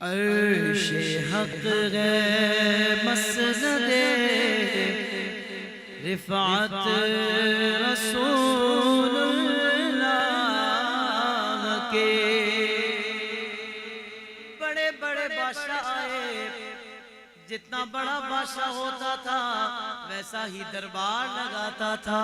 عرش حق ہے مسند رفعت رسول اللہ کے بڑے بڑے بادشاہ آئے، جتنا بڑا بادشاہ ہوتا تھا ویسا ہی دربار لگاتا تھا،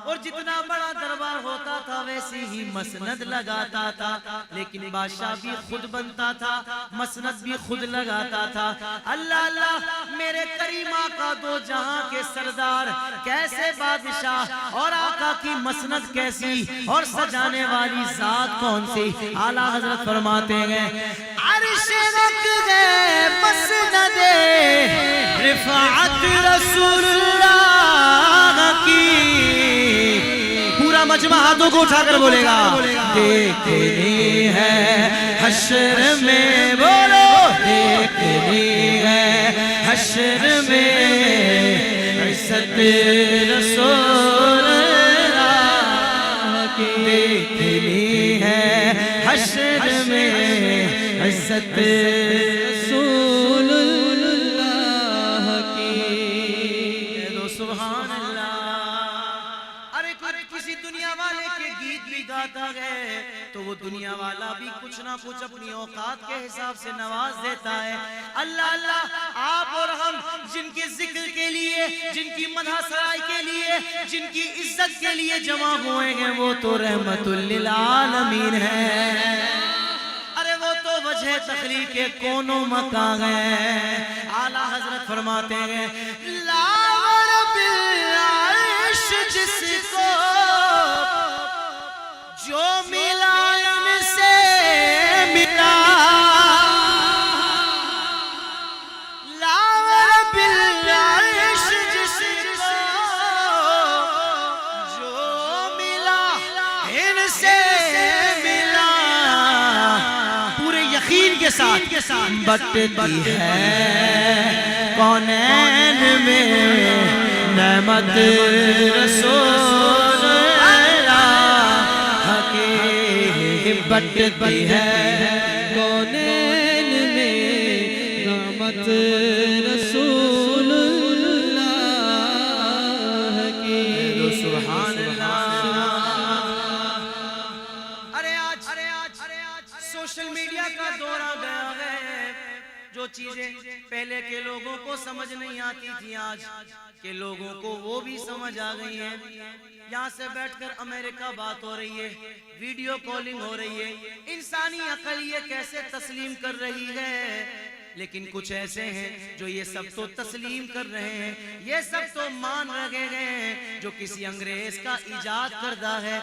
اور جتنا بڑا دربار ہوتا تھا ویسی ہی مسند لگاتا تھا، لیکن بادشاہ بھی خود بنتا تھا، مسند بھی خود لگاتا تھا۔ اللہ اللہ، میرے کریم آقا دو جہاں کے سردار، کیسے بادشاہ، اور آقا کی مسند کیسی، اور سجانے والی ذات کون سی؟ اعلیٰ حضرت فرماتے ہیں عرش رکھ گئے مسند رفعت رسول اللہ کی۔ پورا مجمع ہاتھوں کو اٹھا کر بولے گا دیکھنی ہے حشر میں، بولو دیکھنی ہے حشر میں عزت رسول اللہ کی، دیکھنی ہے حشر میں عزت رسول اللہ کی۔ کہہ دو سبحان اللہ۔ ارے کسی دنیا والے کے گیت بھی گاتا ہے تو وہ دنیا والا بھی کچھ نہ کچھ اپنی اوقات کے حساب سے نواز دیتا ہے۔ اللہ اللہ، آپ اور ہم جن کے ذکر کے لیے، جن کی مدح سرائی کے لیے، جن کی عزت کے لیے جمع ہوئے ہیں، وہ تو رحمت للعالمین ہے، وجہ تخلیق کے کونوں مکان ہے۔ اعلیٰ حضرت فرماتے ہیں لا رب العرش جس کو جو ملا ان سے ملا، لا رب العرش جس کو جو ملا ان سے کے ساتھ بٹتی ہے کونین میں نعمت رسول اللہ کی، بٹتی ہے کونین میں نعمت رسول اللہ کی۔ سبحان اللہ۔ سوشل میڈیا کا دور آ گیا ہے، جو چیزیں پہلے کے لوگوں کو سمجھ نہیں آتی تھی آج کے لوگوں کو وہ بھی سمجھ آ گئی ہیں۔ یہاں سے بیٹھ کر امریکہ بات ہو رہی ہے، ویڈیو کالنگ ہو رہی ہے، انسانی عقل یہ کیسے تسلیم کر رہی ہے، لیکن کچھ ایسے ہیں جو یہ سب تو تسلیم کر رہے ہیں، یہ سب تو مان رہے ہیں جو کسی انگریز کا ایجاد کردہ ہے،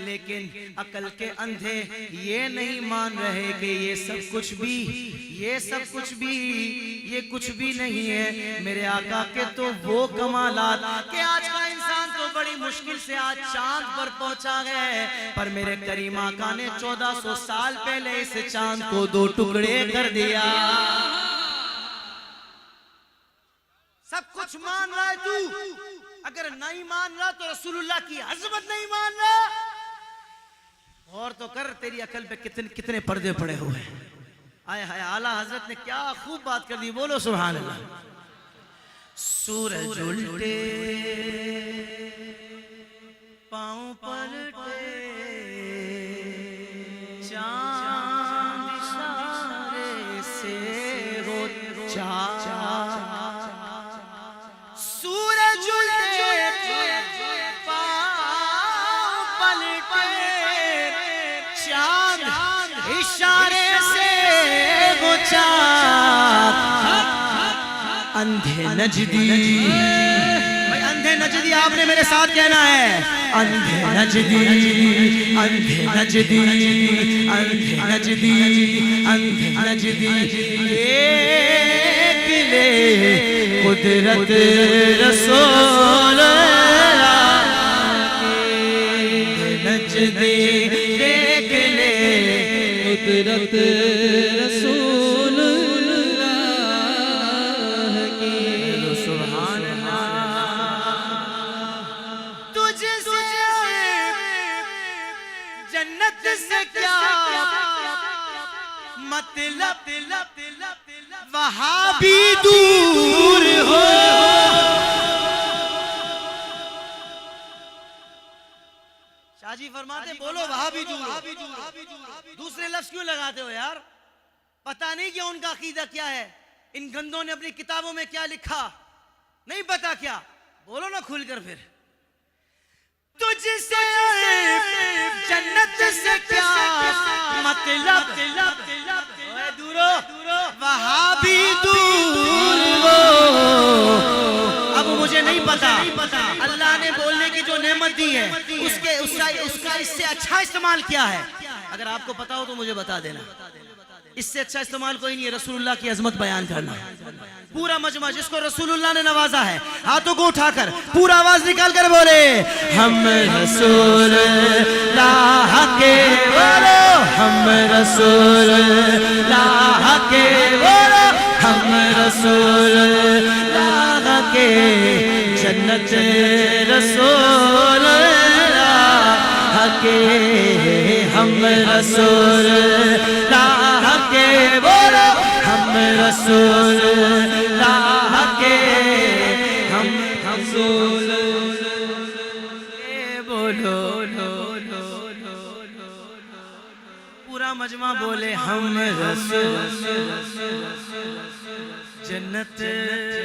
لیکن عقل کے اندھے یہ نہیں مان رہے کہ یہ سب کچھ بھی نہیں ہے میرے آقا کے تو وہ کمالات کہ آج کا انسان تو بڑی مشکل سے آج چاند پر پہنچا ہے، پر میرے کریم آقا نے 1400 سال پہلے اس چاند کو 2 ٹکڑے کر دیا۔ سب کچھ مان رہا ہے تو، اگر نہیں مان رہا تو رسول اللہ کی عظمت نہیں مان رہا، اور تو کر تیری عقل پہ کتنے پردے پڑے ہوئے ہیں۔ آئے ہائے، اعلیٰ حضرت نے کیا خوب بات کر دی، بولو سبحان اللہ۔ سورج الٹے پاؤں پلٹے چاند اشارے سے ہو چار، سورج الٹے پاؤں پلٹے چاند اشارے سے ہو چار، اندھے نجدی، اندھے نجدی آپ نے میرے ساتھ کہنا ہے، اندھے نجدی، اندھے نجدی، اندھے نجدی، اندھے نجدی دیکھ لے قدرت رسول اللہ کی، نجدی دیکھ لے قدرت رسول اللہ کی۔ سبحان اللہ۔ تجھ سے جنت سے کیا مطلب وہاں بھی دور ہو. شاہ جی فرماتے بولو وہاں بھی دور ہو. دوسرے لفظ کیوں لگاتے ہو یار؟ پتہ نہیں کہ ان کا عقیدہ کیا ہے، ان گندوں نے اپنی کتابوں میں کیا لکھا، نہیں پتا کیا؟ بولو نا کھل کر پھر. تجھ سے جنت سے کیا مطلب، دورو وہاں بھی دور ہو. اب مجھے نہیں پتا اللہ نے بولنے کی جو نعمت دی ہے اس کا اس سے اچھا استعمال کیا ہے. اگر آپ کو پتا ہو تو مجھے بتا دینا. اس سے اچھا استعمال کوئی نہیں ہے رسول اللہ کی عظمت بیان کرنا. پورا مجمع جس کو رسول اللہ نے نوازا ہے ہاتھوں کو اٹھا کر پورا آواز نکال کر بولے ہم رسول اللہ کے بولو، ہم رسول اللہ کے بولو، ہم رسول اللہ کے جنت رسول اللہ کے، ہم رسول اللہ کے بولو، ہم رسول اللہ کے، ہم رسول بولو. پورا مجمع بولے ہم رسول جنت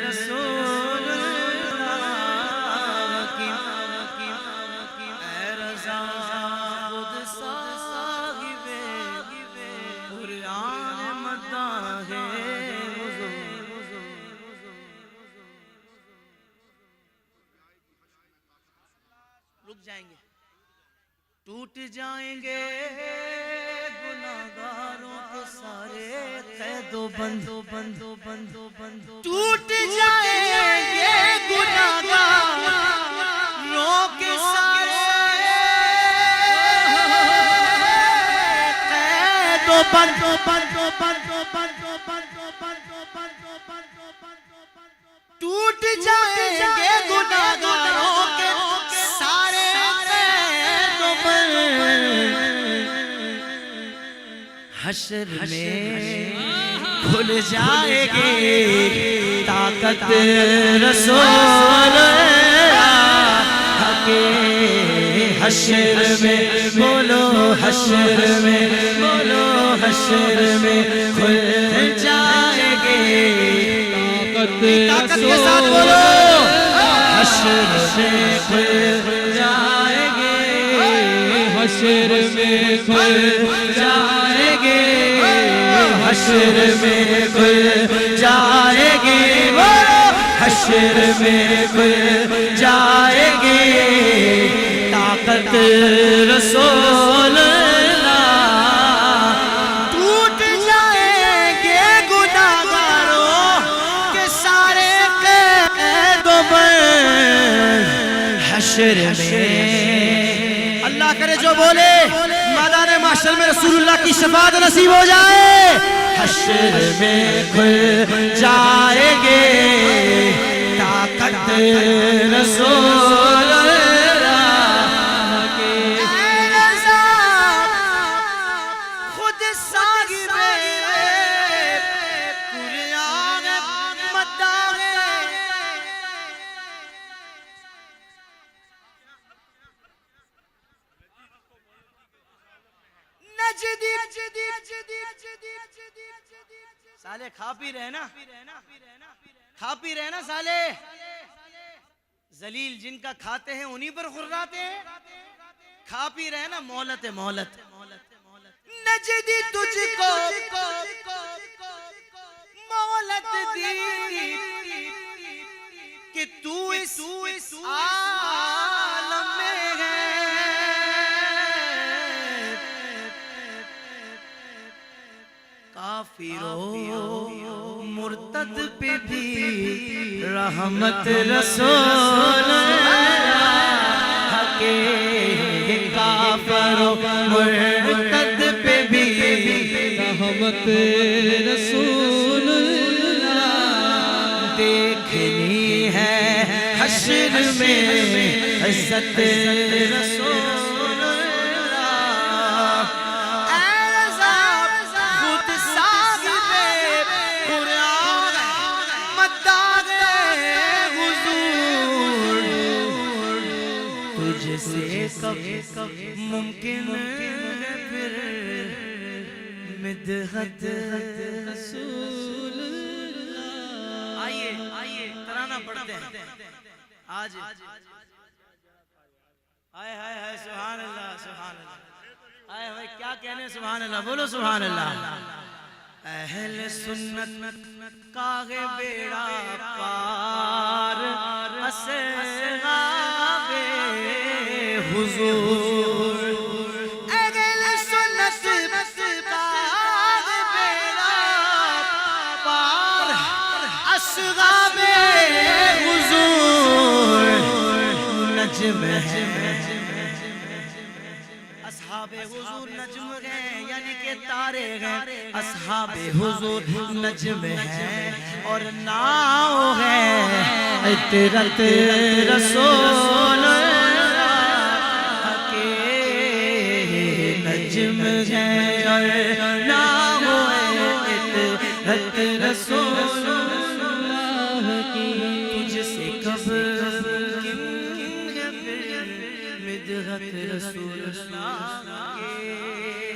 رسول اللہ کی. اے رضا خود صاحب قرآن مداح رک جائیں گے، ٹوٹ جائیں گے گناہگاروں کے سارے قید و بند، ٹوٹ جائیں گے گناہگاروں کے سارے قید و بند، ٹوٹ جائیں گے گناہگاروں کے سارے قید و بند. حشر میں کھل جائے گی طاقت رسول اللہ کے. حشر میں بولو، حشر میں بولو، حشر میں کھل جائے گی طاقت کے ساتھ بولو، حشر میں کھل جائے گی، حشر میں کھل جائے گی، حشر میں کھل جائے گی، حشر میں کھل جائے گی طاقت رسول اللہ. ٹوٹ جائیں گے گناہگاروں کے سارے قید و بند. حشر میں اللہ کرے جو بولے میدان محشر میں رسول اللہ کی شفاعت نصیب ہو جائے. حشر میں کھل جائے گے طاقت رسول اللہ کے. اے رضا خود صاحب قرآن مداح سالے کھا پی رہے نا، کھا پی رہے نا سالے. ذلیل جن کا کھاتے ہیں انہی پر خراتے ہیں. کھا پی رہے نا، مہلت ہے مہلت. نجدی تجھ کو مہلت دی کہ تو اس عالم میں ہے. کافروں مرتد پہ بھی رحمت رسول اللہ کے. کافروں مرتد پہ بھی رحمت رسول اللہ. دیکھنی ہے حشر میں عزت رسول اللہ. اے رضا خود صاحب سے کب ممکن ہے پھر مدحت رسول اللہ. آئیے ترانہ پڑھتے ہیں آج. آئے ہائے ہائے سبحان اللہ سبحان اللہ. آئے ہوئے کیا کہنے سبحان اللہ. بولو سبحان اللہ. اہل سنت کا ہے بیڑا پار اصحاب حضور. اہل سنت کا ہے بیڑا پار اصحاب حضور. نجم ہے اصحاب حضور نجم ہے یعنی کہ تارے ہیں. اصحاب حضور نجم ہے اور ناؤ ہے عطرت رسول اللہ کے. نجم ہے اور ناؤ ہے عطرت رسول اللہ کی. تجھ سے کب مدحت رسول اللہ کے.